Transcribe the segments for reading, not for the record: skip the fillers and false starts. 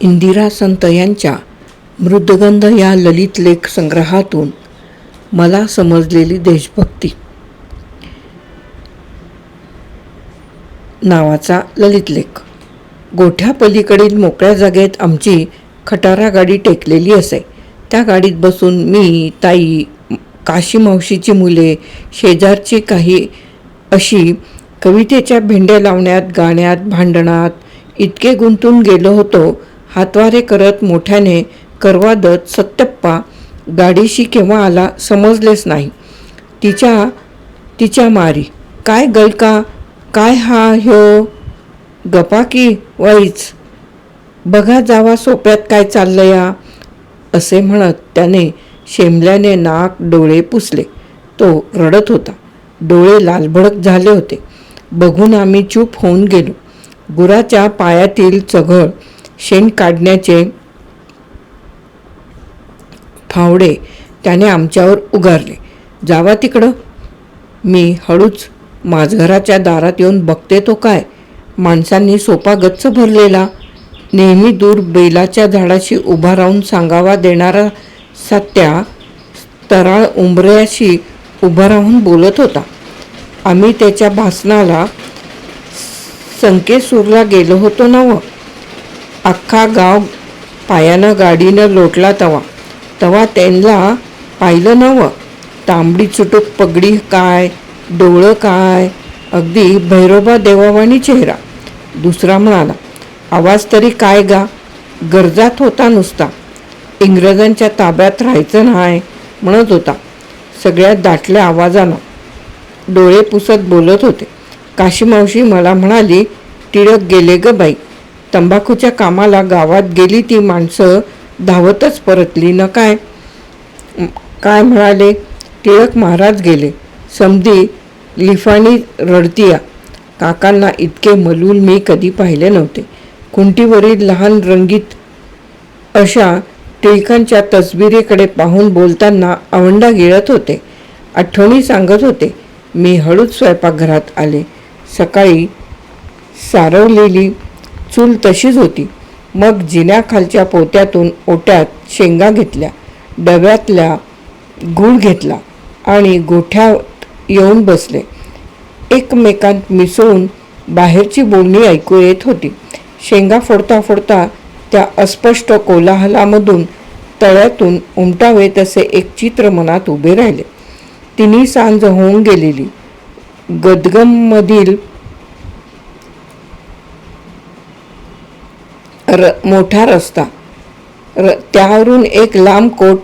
इंदिरा संत यांच्या मृदगंध या ललित लेख संग्रहातून मला समजलेली देशभक्ती नावाचा ललित लेख. गोठ्यापलीकडील मोकळ्या जागेत आमची खटारा गाडी टेकलेली असे. त्या गाडीत बसून मी, ताई, काशी मावशीची मुले, शेजारची काही अशी कवितेच्या भेंड्या लावण्यात, गाण्यात, भांडणात इतके गुंतून गेलो होतो. हातवारे करत मोठ्याने करवादत सत्यप्पा गाडीशी केव्हा आला समजलेच नाही. तिच्या मारी, काय गलका, काय हा ह्यो, गपा की वाईच, बघा जावा सोप्यात काय चाललंया, असे म्हणत त्याने शेंबल्याने नाक डोळे पुसले. तो रडत होता. डोळे लालभडक झाले होते. बघून आम्ही चूप होऊन गेलो. गुराच्या पायातील चघळ शेण काढण्याचे फावडे त्याने आमच्यावर उगारले. जावा तिकडं. मी हळूच माझघराच्या दारात येऊन बघते तो काय, माणसांनी सोपा गच्च भरलेला. नेहमी दूर बेलाच्या झाडाशी उभा राहून सांगावा देणारा सात्या तराळ उंबऱ्याशी उभा राहून बोलत होता. आम्ही त्याच्या भाषणाला संकेसूरला गेलो होतो नव. अख्खा गाव पायानं गाडीनं लोटला तवा त्यांना पाहिलं नव. तांबडी चुटूक पगडी काय, डोळं काय, अगदी भैरोबा देवावानी चेहरा. दुसरा म्हणाला, आवाज तरी काय गा, गरजात होता नुसता, इंग्रजांच्या ताब्यात राहायचं नाही म्हणत होता. सगळ्यात दाटल्या आवाजानं डोळे पुसत बोलत होते. काशी मावशी मला म्हणाली, टिळक गेले ग बाई, तंबाखूच्या कामाला गावात गेली ती माणसं धावतच परतली न काय. काय म्हणाले, टिळक महाराज गेले, समधी लिफाणी रडतीया. काकांना इतके मलूल मी कधी पाहिले नव्हते. खुंटीवरील लहान रंगीत अशा टिळकांच्या तसबिरीकडे पाहून बोलताना आवंडा गिळत होते. आठवणी सांगत होते. मी हळूच स्वयंपाकघरात आले. सकाळी सारवलेली चूल तशीच होती. मग जिन्याखालच्या पोत्यातून ओट्यात शेंगा घेतल्या, डब्यातल्या गूळ घेतला आणि गोठ्यात येऊन बसले. एकमेकांत मिसळून बाहेरची बोलणी ऐकू येत होती. शेंगा फोडता फोडता त्या अस्पष्ट कोलाहलामधून तळ्यातून उमटावे तसे एक चित्र मनात उभे राहिले. तिन्ही सांज होऊन गेलेली. गदगममधील मोठा रस्ता, त्यावरून एक लांब कोट,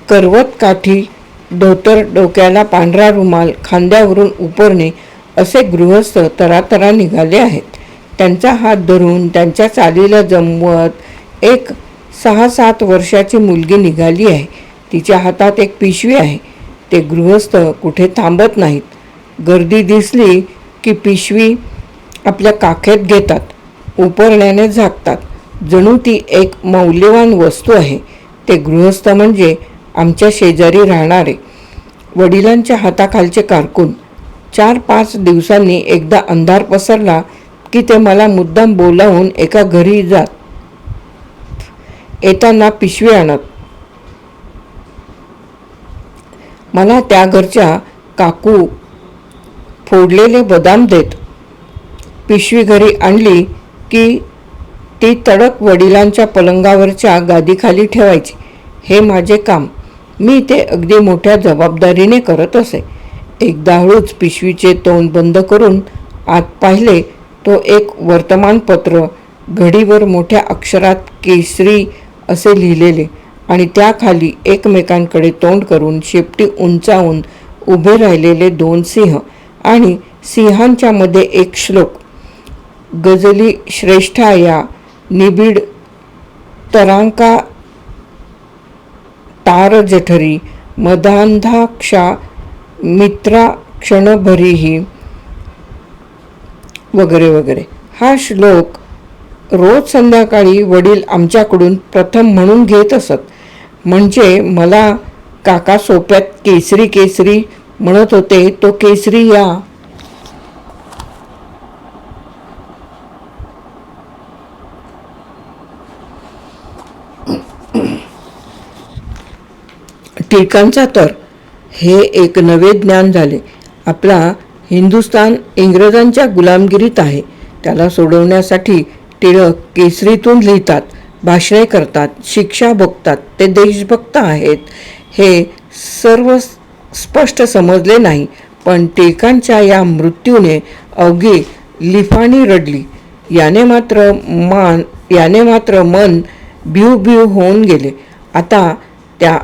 करवत काठी, धोतर, डोक्याला पांढरा रुमाल, खांद्यावरून उपरणे असे गृहस्थ तरातरा निघाले आहेत. त्यांचा हात धरून त्यांच्या चालीला जमवत एक 6-7 वर्षाची मुलगी निघाली आहे. तिच्या हातात एक पिशवी आहे. ते गृहस्थ कुठे थांबत नाहीत. गर्दी दिसली की पिशवी आपल्या काखेत घेतात, उपरण्याने झाकतात. जणू ती एक मौल्यवान वस्तू आहे. ते गृहस्थ म्हणजे आमच्या शेजारी राहणारे वडिलांच्या हाताखालचे कारकून. 4-5 दिवसांनी एकदा अंधार पसरला की ते मला मुद्दाम बोलावून एका घरी जात. येताना पिशवी आणत. मला त्या घरच्या काकू फोडलेले बदाम देत. पिशवी घरी आणली की ती तडक वडिलांच्या पलंगावरच्या गादीखाली ठेवायची. हे माझे काम. मी ते अगदी मोठ्या जबाबदारीने करत असे. एकदा हळूच पिशवीचे तोंड बंद करून आत पाहिले. तो एक वर्तमानपत्र, घडीवर मोठ्या अक्षरात केसरी असे लिहिलेले आणि त्याखाली एकमेकांकडे तोंड करून शेपटी उंचावून उभे राहिलेले 2 सिंह आणि सिंहांच्या मध्ये एक श्लोक. गजली श्रेष्ठाया निबिड तरांका तार जठरी मदांधाक्षा मित्रा क्षणभरीही, वगैरे वगैरे. हा श्लोक रोज संध्याकाळी वडील आमच्याकडून प्रथम म्हणून घेत असत. म्हणजे मला काका सोप्यात केसरी केसरी म्हणत होते. तो केसरी या टिळकांचा तर हे एक नवे ज्ञान झाले. आपला हिंदुस्थान इंग्रजांच्या गुलामगिरीत आहे. त्याला सोडवण्यासाठी टिळक केसरीतून लिहितात, भाषणे करतात, शिक्षा भोगतात. ते देशभक्त आहेत हे सर्व स्पष्ट समजले नाही. पण टिळकांच्या या मृत्यूने अवघी लिफाणी रडली. याने मात्र मन भिव भिव होऊन गेले. आता त्या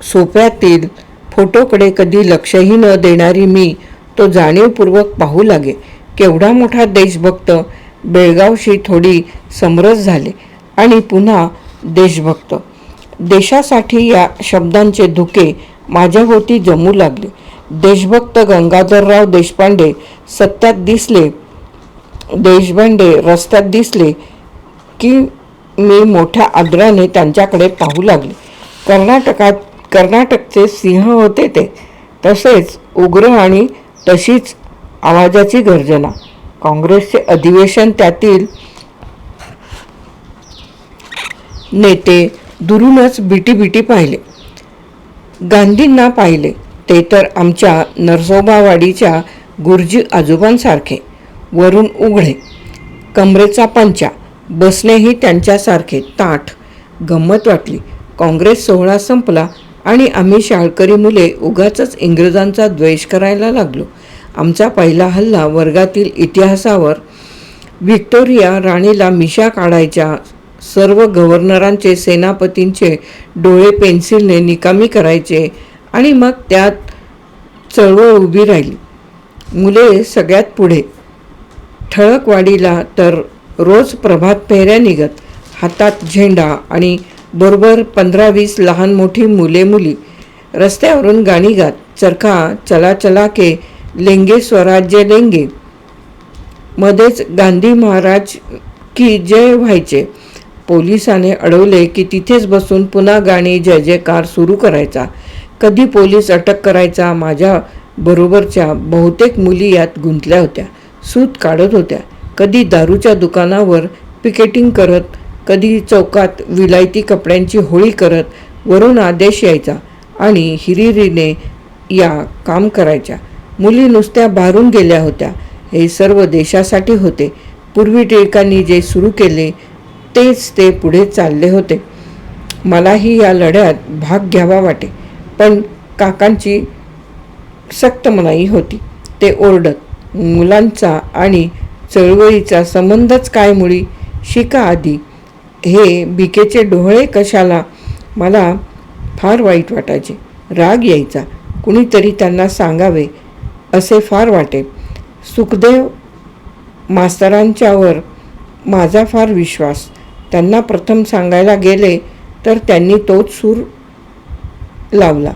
सोप्यातील फोटोकडे कधी लक्षही न देणारी मी तो जाणीवपूर्वक पाहू लागे. केवढा मोठा देशभक्त. बेळगावशी थोडी समरस झाले आणि पुन्हा देशभक्त. देशासाठी या शब्दांचे धुके माझ्याभोवती जमू लागले. देशभक्त गंगाधरराव देशपांडे रस्त्यात दिसले की मी मोठ्या आदराने त्यांच्याकडे पाहू लागले. कर्नाटकचे सिंह होते ते. तसेच उग्र आणि तशीच आवाजाची गर्जना. काँग्रेसचे अधिवेशन, त्यातील नेते दुरूनच बिटी पाहिले. गांधींना पाहिले ते तर आमच्या नरसोबावाडीच्या गुरुजी आजोबांसारखे. वरून उघडे, कमरेचा पंचा, बसणेही त्यांच्यासारखे ताठ. गंमत वाटली. काँग्रेस सोहळा संपला आणि आम्ही शाळकरी मुले उगाचच इंग्रजांचा द्वेष करायला लागलो. आमचा पहिला हल्ला वर्गातील इतिहासावर. व्हिक्टोरिया राणीला मिशा काढायच्या, सर्व गव्हर्नरांचे, सेनापतींचे डोळे पेन्सिलने निकामी करायचे आणि मग त्यात चळवळ उभी राहिली. मुले सगळ्यात पुढे. ठळकवाडीला तर रोज प्रभात फेऱ्या निघत, हातात झेंडा आणि बरोबर 15-20 लहान मोठी मुली रस्त्यावरून गाणी गात चरखा चला चला के लेंगे स्वराज्य लेंगे, मध्येच गांधी महाराज की जय व्हायचे. पोलिसाने अडवले की तिथेच बसून पुन्हा गाणी जय जयकार सुरू करायचा. कधी पोलीस अटक करायचा. माझ्या बरोबरच्या बहुतेक मुली यात गुंतल्या होत्या. सूत काढत होत्या. कधी दारूच्या दुकानावर पिकेटिंग करत, कधी चौकात विलायती कपड्यांची होळी करत. वरून आदेश यायचा आणि हिरिरीने या काम करायच्या. मुली नुसत्या भारून गेल्या होत्या. हे सर्व देशासाठी होते. पूर्वी टिळकांनी जे सुरू केले तेच ते पुढे चालले होते. मलाही या लढ्यात भाग घ्यावा वाटे, पण काकांची सक्त मनाई होती. ते ओरडत. मुलांचा आणि चळवळीचा संबंधच काय मुळी? शिका आधी. हे बिकेचे डोळे कशाला? मला फार वाईट वाटायचे. राग यायचा. कुणीतरी त्यांना सांगावे असे फार वाटे. सुखदेव मास्तरांच्यावर माझा फार विश्वास. त्यांना प्रथम सांगायला गेले तर त्यांनी तोच सूर लावला.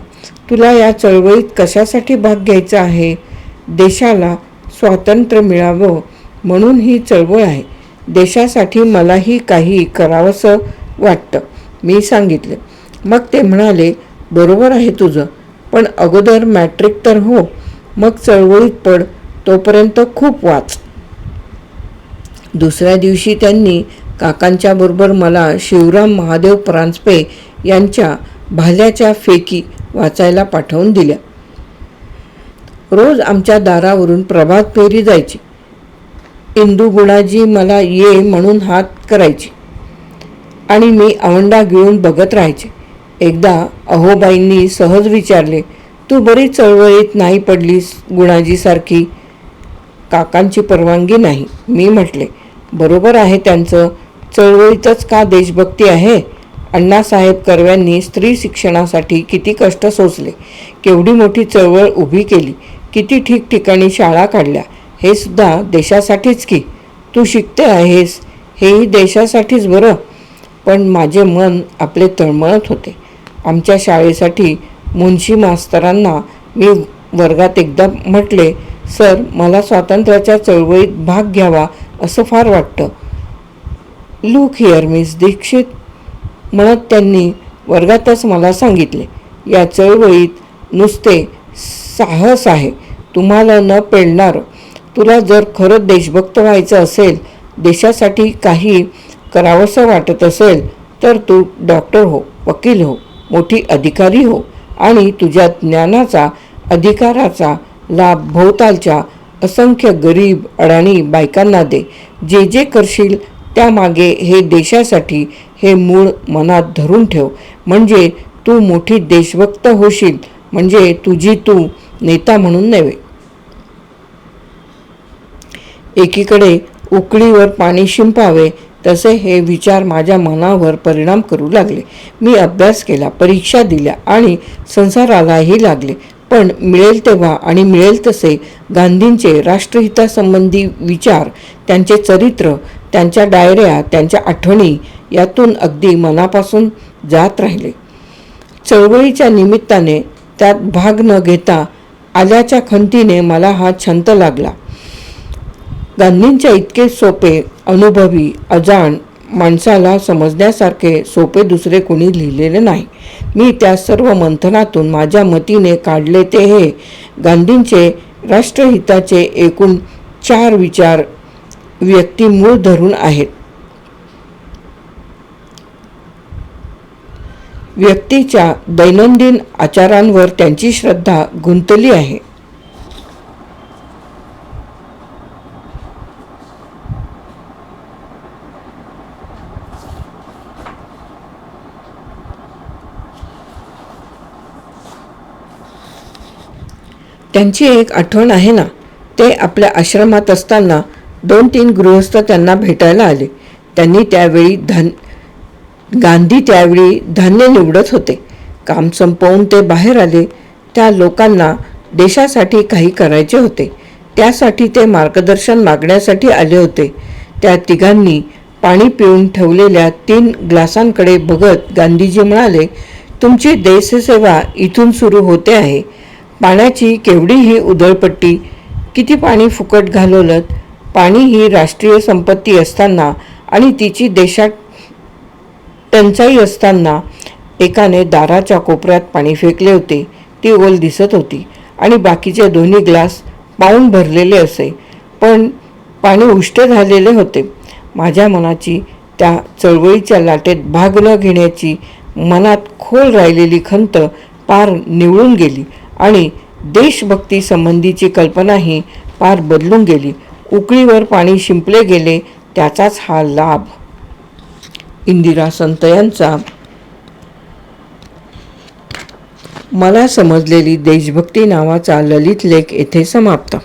तुला या चळवळीत कशासाठी भाग घ्यायचा आहे? देशाला स्वातंत्र्य मिळावं म्हणून ही चळवळ आहे. देशासाठी मलाही काही करावंसं वाटतं. मी सांगितले. मग ते म्हणाले, बरोबर आहे तुझं, पण अगोदर मॅट्रिक तर हो, मग चळवळीत पड. तोपर्यंत खूप वाच. दुसऱ्या दिवशी त्यांनी काकांच्या बरोबर मला शिवराम महादेव परांजपे यांच्या भाल्याच्या फेकी वाचायला पाठवून दिल्या. रोज आमच्या दारावरून प्रभात फेरी जायची. इंदू गुणाजी मला ये म्हणून हात करायची आणि मी आवंडा गिळून बघत राहायचे. एकदा अहोबाईंनी सहज विचारले, तू बरी चळवळीत नाही पडलीस गुणाजीसारखी? काकांची परवानगी नाही. मी म्हटले, बरोबर आहे त्यांचं. चळवळीतच का देशभक्ती आहे? अण्णासाहेब कर्व्यांनी स्त्री शिक्षणासाठी किती कष्ट सोसले, केवढी मोठी चळवळ उभी केली, किती ठिकठिकाणी शाळा काढल्या. हे सुद्धा देशासाठीच की. तू शिकते आहेस हेही देशासाठीच बरं. पण माझे मन आपले तळमळत होते. आमच्या शाळेसाठी मुन्शी मास्तरांना मी वर्गात एकदा म्हटले, सर मला स्वातंत्र्याच्या चळवळीत भाग घ्यावा असं फार वाटतं. लुक हिअर मिस दीक्षित म्हणत त्यांनी वर्गातच मला सांगितले, या चळवळीत नुसते साहस आहे, तुम्हाला न पेलणार. तुला जर खरं देशभक्त व्हायचं असेल, देशासाठी काही करावंसं वाटत असेल तर तू डॉक्टर हो, वकील हो, मोठी अधिकारी हो, आणि तुझ्या ज्ञानाचा अधिकाराचा लाभ भोवतालच्या असंख्य गरीब अडाणी बायकांना दे. जे जे करशील त्यामागे हे देशासाठी हे मूळ मनात धरून ठेव. म्हणजे तू मोठी देशभक्त होशील. म्हणजे तुझी तू नेता म्हणून नव्हे. एकीकडे उकळीवर पाणी शिंपावे तसे हे विचार माझ्या मनावर परिणाम करू लागले. मी अभ्यास केला, परीक्षा दिल्या आणि संसारालाही लागले. पण मिळेल तेव्हा आणि मिळेल तसे गांधींचे राष्ट्रहितासंबंधी विचार, त्यांचे चरित्र, त्यांच्या डायऱ्या, त्यांच्या आठवणी यातून अगदी मनापासून जात राहिले. चळवळीच्या निमित्ताने त्यात भाग न घेता आल्याच्या खंतीने मला हा छंद लागला. गांधींच्या इतके सोपे, अनुभवी, अजाण, माणसाला समजण्यासारखे सोपे दुसरे कोणी लिहिलेले नाही. मी त्या सर्व मंथनातून माझ्या मतीने काढले ते हे गांधींचे राष्ट्रहिताचे एकूण 4 विचार व्यक्ती मूळ धरून आहेत. व्यक्तीच्या दैनंदिन आचारांवर त्यांची श्रद्धा गुंतली आहे. त्यांची एक आठवण आहे ना, ते आपल्या आश्रमात असताना 2-3 गृहस्थ त्यांना भेटायला आले. गांधी त्यावेळी धान्य निवडत होते. काम संपवून ते बाहेर आले. त्या लोकांना देशासाठी काही करायचे होते. त्यासाठी ते मार्गदर्शन मागण्यासाठी आले होते. त्या तिघांनी पाणी पिऊन ठेवलेल्या 3 ग्लासांकडे बघत गांधीजी म्हणाले, तुमची देशसेवा इथून सुरू होते आहे. पाण्याची केवढी ही उधळपट्टी, किती पाणी फुकट घालवलं. पाणी ही राष्ट्रीय संपत्ती असताना आणि तिची देशात टंचाई असताना एकाने दाराच्या कोपऱ्यात पाणी फेकले होते. ती ओल दिसत होती आणि बाकीचे दोन्ही ग्लास पाऊण भरलेले असे, पण पाणी उष्ट झालेले होते. माझ्या मनाची त्या चळवळीच्या लाटेत भाग न घेण्याची मनात खोल राहिलेली खंत पार निवळून गेली आणि देशभक्ती संबंधीची कल्पनाही पार बदलून गेली. उकळीवर पाणी शिंपले गेले त्याचाच हा लाभ. इंदिरा संत यांचा मला समजलेली देशभक्ती नावाचा ललित लेख येथे समाप्त.